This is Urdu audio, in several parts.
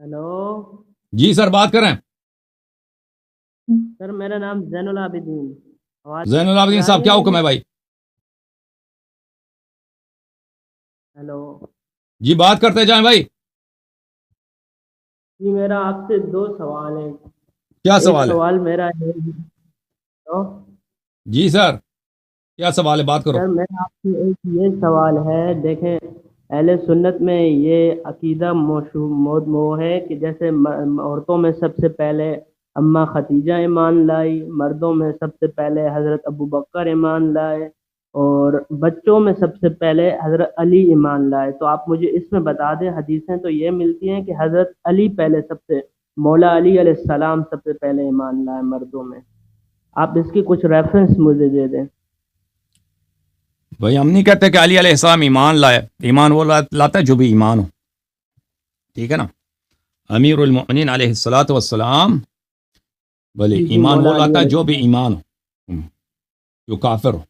ہیلو جی سر بات کریں. سر، میرا نام زین العابدین. آواز زین العابدین آ صاحب رہی کیا ہے حکم میری؟ ہے بھائی؟ ہیلو جی بات کرتے جائیں بھائی. جی، میرا آپ سے دو سوال ہیں. کیا ایک سوال ہے؟ سوال میرا ہے. ہیلو جی سر کیا سوال ہے، بات کرو. سر، میرا آپ سے ایک یہ سوال ہے. دیکھیں، اہل سنت میں یہ عقیدہ وہ ہے کہ جیسے عورتوں میں سب سے پہلے اماں ختیجہ ایمان لائی، مردوں میں سب سے پہلے حضرت ابو بکر ایمان لائے، اور بچوں میں سب سے پہلے حضرت علی ایمان لائے. تو آپ مجھے اس میں بتا دیں، حدیثیں تو یہ ملتی ہیں کہ حضرت علی پہلے سب سے، مولا علی علیہ السلام سب سے پہلے ایمان لائے مردوں میں. آپ اس کی کچھ ریفرنس مجھے دے دیں. بھائی ہم نہیں کہتے کہ علی علیہ السلام ایمان لائے. ایمان وہ لاتا ہے جو بھی ایمان ہو، ٹھیک ہے نا. امیر المؤمنین علیہ الصلاۃ والسلام بھلے جی جی، ایمان وہ مولا علی لاتا ہے علیہ جو بھی السلام. ایمان ہو. جو کافر ہو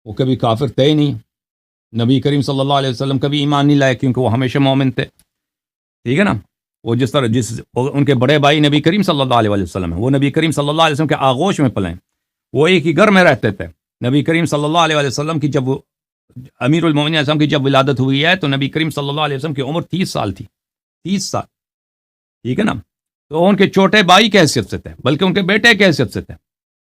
وہ کبھی کافر تھے ہی نہیں. نبی کریم صلی اللہ علیہ وسلم کبھی ایمان نہیں لائے کیونکہ وہ ہمیشہ مومن تھے، ٹھیک ہے نا. وہ جس طرح ان کے بڑے بھائی نبی کریم صلی اللہ علیہ وسلم ہیں، وہ نبی کریم صلی اللہ علیہ وسلم کے آغوش میں پلے، وہ ایک ہی گھر میں رہتے تھے. نبی کریم صلی اللہ علیہ وسلم کی جب امیر المومنین علیہ السلام کی جب ولادت ہوئی ہے تو نبی کریم صلی اللہ علیہ وسلم کی عمر 30 سال تھی. 30 سال، ٹھیک ہے نا. تو ان کے چھوٹے بھائی کی حیثیت سے تھے، بلکہ ان کے بیٹے کی حیثیت سے تھے.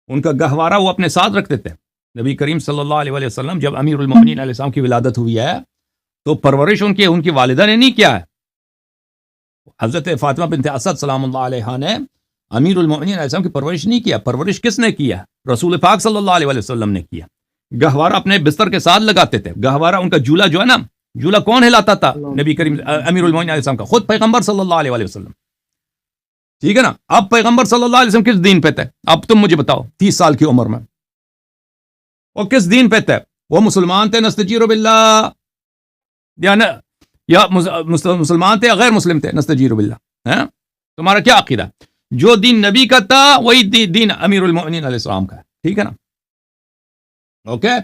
ان کا گہوارہ وہ اپنے ساتھ رکھتے تھے. نبی کریم صلی اللہ علیہ وسلم جب امیر المومنین علیہ السلام کی ولادت ہوئی ہے تو پرورش ان کی والدہ نے نہیں کیا ہے. حضرت فاطمہ بنت اسد سلام اللہ علیہ نے امیر المؤمنین علیہ السلام کی پرورش نہیں کیا. پرورش کس نے کیا؟ رسول پاک صلی اللہ علیہ وسلم نے کیا. گہوارہ اپنے بستر کے ساتھ لگاتے تھے. گہوارہ ان کا جولا جو ہے نا، جولا کون ہلاتا تھا؟ نبی کریم امیر المؤمنین علیہ السلام کا خود پیغمبر صلی اللہ علیہ وسلم، ٹھیک ہے نا. اب پیغمبر صلی اللہ علیہ وسلم کس دین پہ تھے؟ اب تم مجھے بتاؤ. 30 سال کی عمر میں وہ کس دین پہ تھے؟ وہ مسلمان تھے نستجیر باللہ، یا مسلمان تھے یا غیر مسلم تھے؟ نستجیر باللہ. تمہارا کیا عقیدہ؟ جو دین نبی کا تھا وہی دین امیر المؤمنین علیہ السلام کا ہے، ٹھیک ہے نا. اوکے.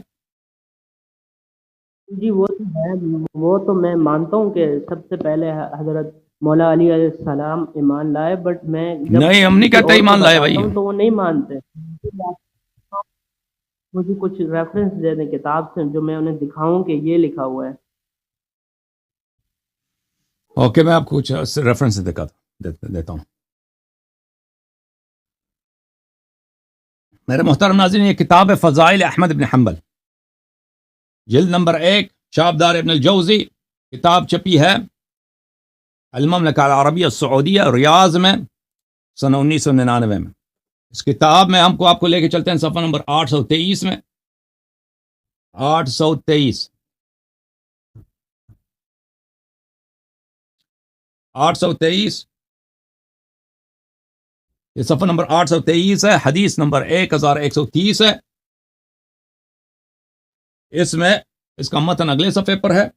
جی، وہ تو ہے. وہ تو میں مانتا ہوں کہ سب سے پہلے حضرت مولا علی علیہ السلام ایمان لائے، بٹ میں جب نہیں ہم نہیں کسی کہتے اور کو ایمان لائے بتاتا بھائی. ہوں تو وہ نہیں مانتے. مجھے کچھ ریفرنس دے دیں کتاب سے جو میں انہیں دکھاؤں کہ یہ لکھا ہوا ہے. اوکے میں آپ کو کچھ ریفرنس دیتا ہوں. میرے محترم ناظرین، یہ کتاب ہے فضائل احمد بن حنبل، جلد نمبر 1، شابدار ابن الجوزی. کتاب چھپی ہے المملکہ العربیہ السعودیہ، ریاض میں، سن 1999 میں. اس کتاب میں آپ کو لے کے چلتے ہیں صفحہ نمبر 823 میں. 823 یہ صفحہ نمبر 823 ہے. حدیث نمبر 1130 ہے. اس میں اس کا متن اگلے صفحے پر ہے.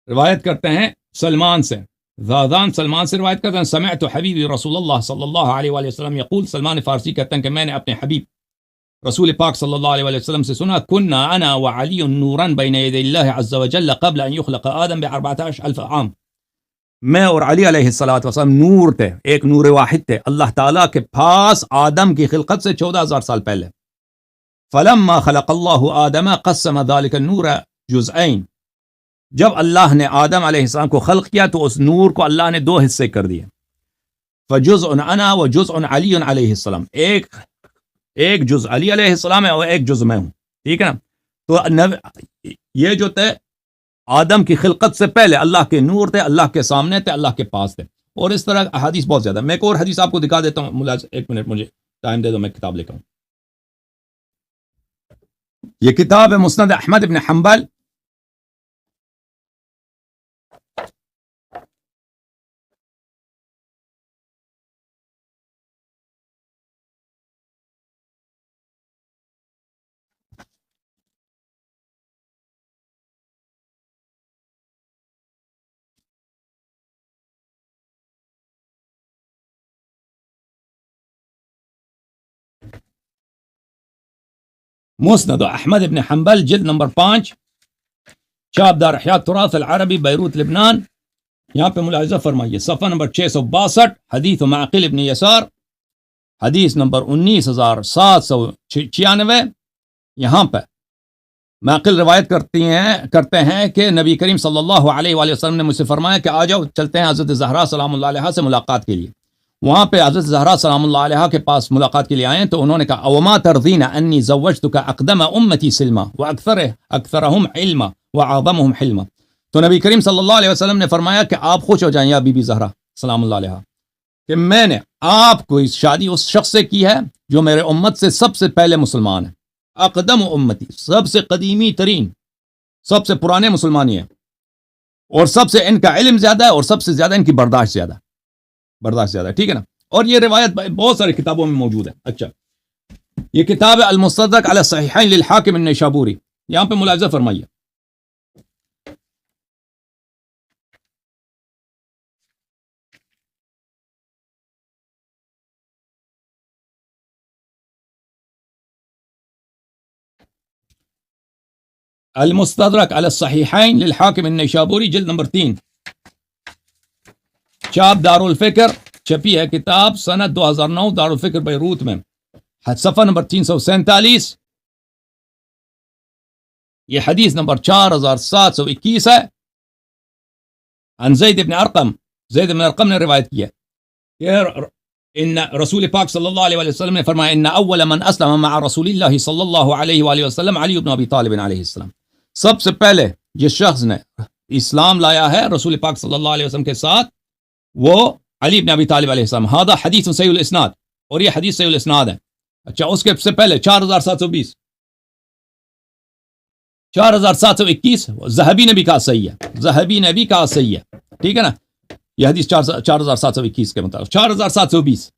روایت کرتے ہیں سلمان سے، زادان سلمان سے روایت کرتے ہیں، سمعت حبیبی رسول اللہ صلی اللہ علیہ وآلہ وسلم یقول، سلمان فارسی کہتے ہیں کہ میں نے اپنے حبیب رسول پاک صلی اللہ علیہ وآلہ وسلم سے سنا، كنا انا وعلی نورا بین یدی اللہ عز وجل قبل ان يخلق آدم ب14,000 عام. میں اور علی علیہ الصلوۃ والسلام نور تھے، ایک نور واحد تھے اللہ تعالیٰ کے پاس آدم کی خلقت سے 14,000 سال پہلے. فلما خلق اللہ آدم قسم ذلك النور جزئین، جب اللہ نے آدم علیہ السلام کو خلق کیا تو اس نور کو اللہ نے 2 حصے کر دیے. فجزء انا وجزء علی علیہ السلام، ایک جز علی علیہ السلام ہے اور ایک جز میں ہوں، ٹھیک ہے نا. تو یہ جو تھے آدم کی خلقت سے پہلے اللہ کے نور تھے، اللہ کے سامنے تھے، اللہ کے پاس تھے. اور اس طرح احادیث بہت زیادہ. میں ایک اور حدیث آپ کو دکھا دیتا ہوں. ملازم ایک منٹ مجھے ٹائم دے دو، میں کتاب لے کے آؤں. یہ کتاب ہے مسند احمد بن حنبل، مسند احمد بن حنبل، جلد نمبر 5، چاپ دار احیاء تراث العربی بیروت لبنان. یہاں پہ ملاحظہ فرمائیے صفحہ نمبر 662 حدیث معقل ابن یسار حدیث نمبر 19796. یہاں پہ معقل روایت کرتے ہیں کہ نبی کریم صلی اللہ علیہ وآلہ وسلم نے مجھ سے فرمایا کہ آ جاؤ چلتے ہیں حضرت زہرا سلام اللہ علیہا سے ملاقات کے لیے. وہاں پہ حضرت زہرا سلام اللہ علیہا کے پاس ملاقات کے لیے آئے تو انہوں نے کہا اوما ترضین انی زوجتک اقدم امتی سلما واکثرهم علما واعظمهم حلما. تو نبی کریم صلی اللہ علیہ وسلم نے فرمایا کہ آپ خوش ہو جائیں یا بی بی زہرا سلام اللہ علیہا کہ میں نے آپ کو اس شادی اس شخص سے کی ہے جو میرے امت سے سب سے پہلے مسلمان ہے. اقدم امتی سب سے قدیمی ترین سب سے پرانے مسلمانی ہیں اور سب سے ان کا علم زیادہ ہے اور سب سے زیادہ ان کی برداشت زیادہ ٹھیک ہے نا. اور یہ روایت بہت ساری کتابوں میں موجود ہے. اچھا یہ کتاب ہے المستدرک علی الصحیحین للحاکم النیشابوری. یہاں پہ ملاحظہ فرمائیے المستدرک علی الصحیحین للحاکم النیشابوری جلد نمبر 3 چاپ دار الفکر چھپی ہے کتاب سنت 2009 دار الفکر بیروت میں صفحہ نمبر 347. یہ حدیث نمبر 4721 ہے. عن زید بن ارقم نے روایت کی ہے کہ ان رسول پاک صلی اللہ علیہ وسلم نے فرمایا ان اول من اسلم مع رسول اللہ صلی اللہ علیہ وآلہ وسلم علی بن ابی طالب علیہ السلام. سب سے پہلے جس شخص نے اسلام لایا ہے رسول پاک صلی اللہ علیہ وسلم کے ساتھ وہ علی بن ابی طالب علیہ السلام. هذا حدیث صحیح الاسناد اور یہ حدیث صحیح الاسناد ہے. اچھا اس کے سے پہلے 4721 ذہبی نے بھی کہا صحیح ہے ٹھیک ہے نا. یہ حدیث 4721 کے مطابق 4720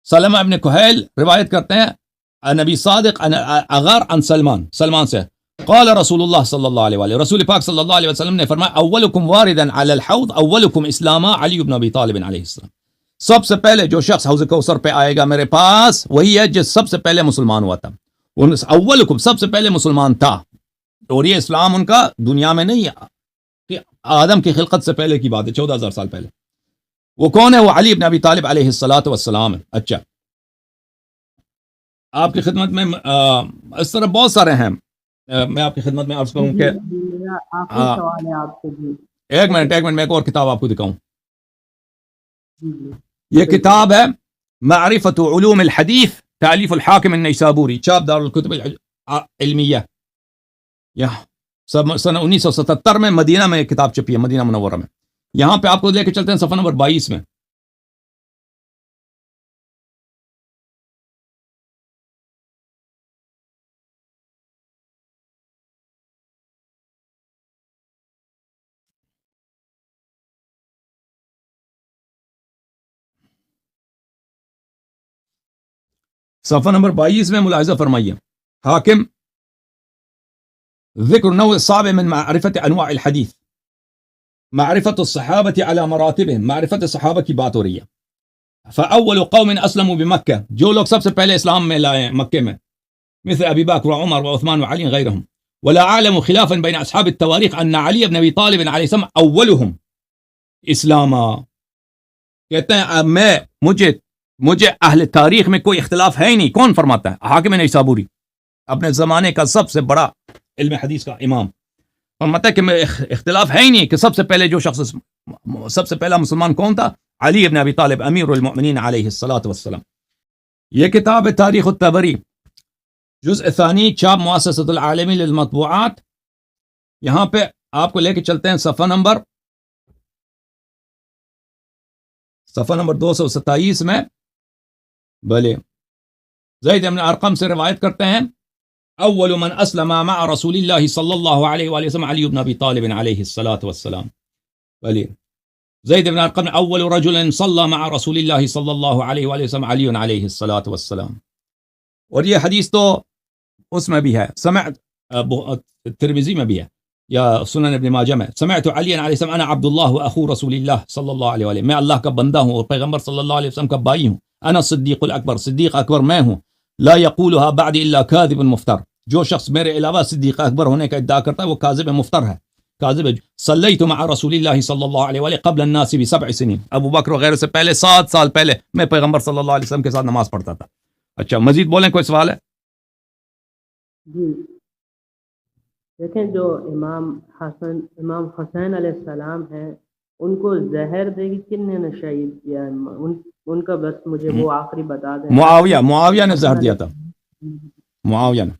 سلمہ ابن کہیل روایت کرتے ہیں نبی صادق اغار عن سلمان سے قال رسول اللہ صلی اللہ علیہ وآلہ رسول پاک صلی اللہ علیہ وسلم نے فرمایا اولکم واردا علی الحوض اولکم اسلاما علی بن ابی طالب علیہ السلام. سب سے پہلے جو شخص حوض کوثر پہ آئے گا میرے پاس وہی ہے جو سب سے پہلے مسلمان ہوا تھا. اولکم سب سے پہلے مسلمان تھا اور یہ اسلام ان کا دنیا میں نہیں ہے کہ آدم کی خلقت سے پہلے کی بات ہے 14000 سال پہلے. وہ کون ہے؟ وہ علی بن ابی طالب علیہ السلام ہے. اچھا آپ کی خدمت میں اس طرح بہت سارے ہیں. میں آپ کی خدمت میں عرض کروں کہ سوال ہے آپ سے جی. ایک منٹ میں ایک اور کتاب آپ کو دکھاؤں. یہ کتاب ہے معرفت علوم الحدیث تالیف الحاکم النیسابوری چاپ دار الکتب العلمیہ. سن 1977 میں مدینہ میں ایک کتاب چھپی ہے مدینہ منورہ میں. یہاں پہ آپ کو لے کے چلتے ہیں صفحہ نمبر 22 میں. صفحہ نمبر 22 میں ملاحظہ فرمائیے حاکم ذکر نوع صعب من معرفت انواع الحدیث معرفت الصحابہ علی مراتبهم معرفت صحابہ کی بات ہو رہی ہے. فاول قوم اسلموا بمکہ جو لوگ سب سے پہلے اسلام میں لائے مکے میں مثل ابی بکر وعمر وعثمان وعلی غیرهم ولا اعلم خلافا بین اصحاب التواريخ ان علی بن ابی طالب علیہ السلام اولهم اسلاما. کہتے ہیں مجھے اہل تاریخ میں کوئی اختلاف ہے ہی نہیں. کون فرماتا ہے؟ حاکم نیسابوری اپنے زمانے کا سب سے بڑا علم حدیث کا امام فرماتا ہے کہ میں اختلاف ہے ہی نہیں کہ سب سے پہلے جو شخص سب سے پہلا مسلمان کون تھا؟ علی ابن ابی طالب امیر المؤمنین علیہ الصلاۃ والسلام. یہ کتاب ہے تاریخ الطبری جزء ثانی چاپ مؤسسۃ العالمی للمطبوعات. یہاں پہ آپ کو لے کے چلتے ہیں صفحہ نمبر 227 میں. بھلے زید بن ارقم سے روایت کرتے ہیں اول من اسلم مع رسول اللہ صلی اللہ علیہ وآلہ وسلم علی بن ابی طالب علیہ الصلاۃ والسلام. بھلے زید بن ارقم اول رجل صلی مع رسول اللہ صلی اللہ علیہ وآلہ وسلم علی علیہ الصلاۃ والسلام. اور یہ حدیث تو اس میں بھی ہے سمعت ترمذی میں بھی ہے یا سنن ابن ماجہ میں سمعت علی علیہ السلام انا عبد اللہ واخو رسول اللہ صلی اللہ علیہ وآلہ میں اللہ کا بندہ ہوں اور پیغمبر صلی اللہ علیہ وسلم کا بھائی ہوں. انا صدیق الاکبر صدیق اکبر میں ہوں. لا یقولها بعد الا کاذب مفتر جو شخص میرے علاوہ صدیق اکبر ہونے کا ادعا کرتا ہے وہ کاذب مفتر ہے. کاذب ہے. صلیت مع رسول اللہ صلی اللہ علیہ وآلہ قبل الناس ب7 سنین. ابو بکر وغیرہ سے پہلے 7 سال پہلے میں پیغمبر صلی اللہ علیہ وسلم کے ساتھ نماز پڑھتا تھا. اچھا مزید بولیں, کوئی سوال ہے؟ جی دیکھیں جو امام حسین علیہ السلام ہیں ان کو زہر دے گی کن نے شہید کیا ہے؟ ان کا بس مجھے وہ آخری بتا دیں. معاویہ نے زہر دیا تھا. معاویہ نے.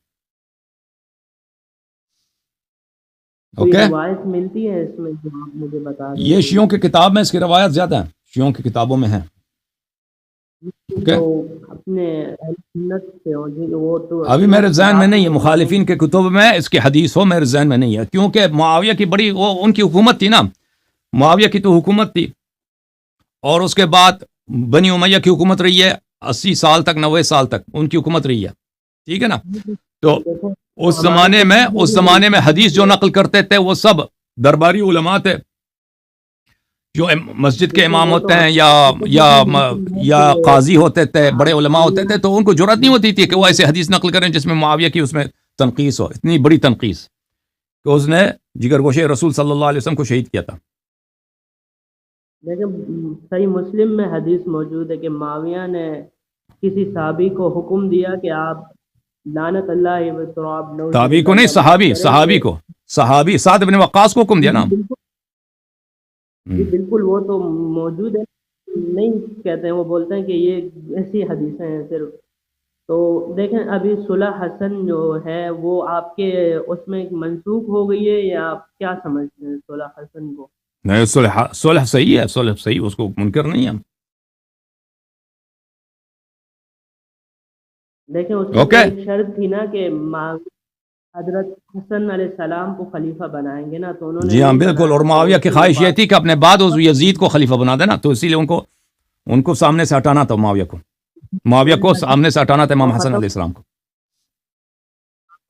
کوئی اوکے, روایت ملتی ہے اس میں جو آپ مجھے بتا دیں؟ یہ شیعوں کی کتاب میں اس کی روایت زیادہ ہیں, شیعوں کی کتابوں میں ہیں. اوکے, تو اپنے اہل سنت سے ہو جی وہ تو ابھی میرے ذہن میں نہیں ہے, مخالفین کے کتب میں اس کی حدیث ہو میرے ذہن میں نہیں ہے, کیونکہ معاویہ کی بڑی وہ ان کی حکومت تھی نا. معاویہ کی تو حکومت تھی, اور اس کے بعد بنی امیہ کی حکومت رہی ہے 80 سال تک, 90 سال تک ان کی حکومت رہی ہے. ٹھیک ہے نا. تو اس زمانے میں حدیث جو نقل کرتے تھے وہ سب درباری علماء تھے, جو مسجد کے امام ہوتے ہیں یا قاضی ہوتے تھے, بڑے علماء ہوتے تھے, تو ان کو جرأت نہیں ہوتی تھی کہ وہ ایسے حدیث نقل کریں جس میں معاویہ کی اس میں تنقیص ہو, اتنی بڑی تنقیص کہ اس نے جگر گوشے رسول صلی اللہ علیہ وسلم کو شہید کیا تھا. لیکن صحیح مسلم میں حدیث موجود ہے کہ معاویہ نے کسی صحابی کو حکم دیا کہ آپ لعنت اللہ و تراب نوز تابعی کو نہیں, صحابی کو, صحابی سعد بن وقاص کو حکم دیا نا. بالکل وہ تو موجود ہے, نہیں کہتے ہیں, وہ بولتے ہیں کہ یہ ایسی حدیثیں ہیں صرف. تو دیکھیں ابھی صلح حسن جو ہے وہ آپ کے اس میں منسوخ ہو گئی ہے, یا آپ کیا سمجھتے ہیں صلح حسن کو؟ نہیں, صلح صحیح ہے, صلح صحیح, اس کو منکر نہیں ہم. دیکھیں اس میں ایک شرط تھی نا کہ حضرت حسن علیہ السلام کو خلیفہ بنائیں گے نا, تو انہوں نے جی ہاں بالکل, اور معاویہ کی خواہش یہ تھی کہ اپنے بعد اس یزید کو خلیفہ بنا دینا, تو اسی لیے ان کو سامنے سے ہٹانا تھا. معاویہ کو سامنے سے ہٹانا تھا امام حسن علیہ السلام کو.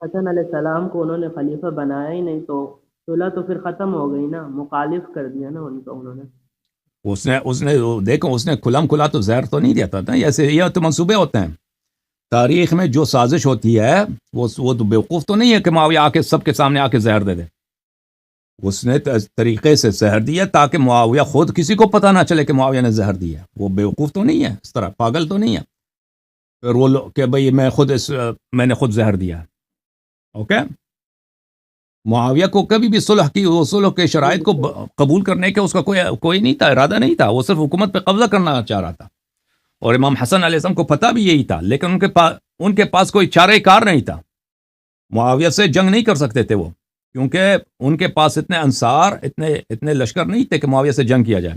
حسن علیہ السلام کو انہوں نے خلیفہ بنایا ہی نہیں, تو صلح تو پھر ختم ہو گئی نا, مخالف کر دیا نا ان کو انہوں نے. اس نے دیکھو, اس نے کھلم کھلا تو زہر تو نہیں دیتا تھا, ایسے یہ تو منصوبے ہوتے ہیں. تاریخ میں جو سازش ہوتی ہے وہ تو بیوقوف تو نہیں ہے کہ معاویہ آ کے سب کے سامنے آ کے زہر دے دے. اس نے طریقے سے زہر دیا تاکہ معاویہ خود کسی کو پتہ نہ چلے کہ معاویہ نے زہر دیا. وہ بیوقوف تو نہیں ہے, اس طرح پاگل تو نہیں ہے پھر وہ کہ بھئی میں نے خود زہر دیا. اوکے, معاویہ کو کبھی بھی صلح کے شرائط کو قبول کرنے کے اس کا کوئی نہیں تھا, ارادہ نہیں تھا. وہ صرف حکومت پہ قبضہ کرنا چاہ رہا تھا, اور امام حسن علیہ السلام کو پتہ بھی یہی تھا, لیکن ان کے پاس کوئی چارہ کار نہیں تھا. معاویہ سے جنگ نہیں کر سکتے تھے وہ, کیونکہ ان کے پاس اتنے انصار, اتنے لشکر نہیں تھے کہ معاویہ سے جنگ کیا جائے.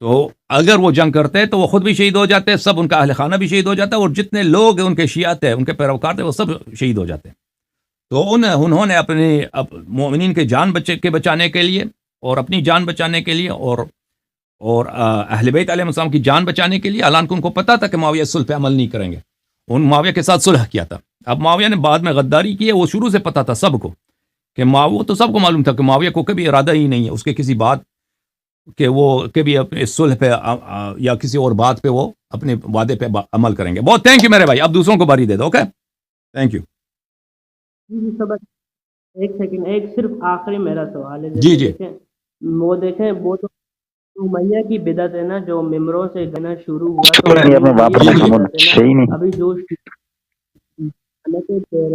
تو اگر وہ جنگ کرتے تو وہ خود بھی شہید ہو جاتے, سب ان کا اہل خانہ بھی شہید ہو جاتا, اور جتنے لوگ ان کے شیعہ تھے, ان کے پیروکار تھے, وہ سب شہید ہو جاتے. تو انہوں نے اپنے مومنین کے جان بچانے کے لیے, اور اپنی جان بچانے کے لیے, اور اہل بیت علیہ السلام کی جان بچانے کے لیے, حالانکہ ان کو پتا تھا کہ معاویہ صلح پہ عمل نہیں کریں گے, ان معاویہ کے ساتھ صلح کیا تھا. اب معاویہ نے بعد میں غداری کی ہے, وہ شروع سے پتا تھا سب کو کہ وہ تو سب کو معلوم تھا کہ معاویہ کو کبھی ارادہ ہی نہیں ہے اس کے کسی بات کہ وہ کبھی اپنے صلح پہ یا کسی اور بات پہ وہ اپنے وعدے پہ عمل کریں گے. بہت تھینک یو میرے بھائی, اب دوسروں کو باری دے دو. Okay, thank you. ایک سیکنڈ, ایک صرف آخری میرا سوال ہے. جی جی, وہ دیکھیں وہ تو امیہ کی بدعت ہے نا, جو ممبروں سے گنا شروع ہوا, تو ابھی جو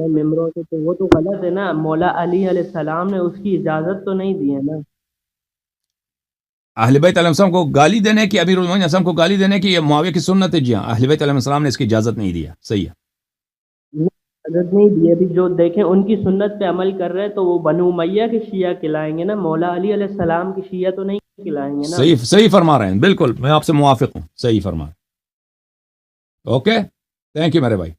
ممبروں سے, تو وہ تو غلط ہے نا. مولا علی علیہ السلام نے اس کی اجازت تو نہیں دی ہے نا. اہل بیت علیہ السلام کو گالی دینے کی, امیر المومنین السلام کو گالی دینے کی, یہ معاویہ کی سنت ہے. جی ہاں, اہل بیت علیہ السلام نے اس کی اجازت نہیں دیا. صحیح ہے, اجازت نہیں دی. ابھی جو دیکھیں ان کی سنت پہ عمل کر رہے ہیں, تو وہ بنو امیہ کے شیعہ کہلائیں گے نا, مولا علی علیہ السلام کی شیعہ تو نہیں کہلائیں گے نا. صحیح فرما رہے ہیں, بالکل میں آپ سے موافق ہوں, صحیح فرما. اوکے, تھینک یو میرے بھائی.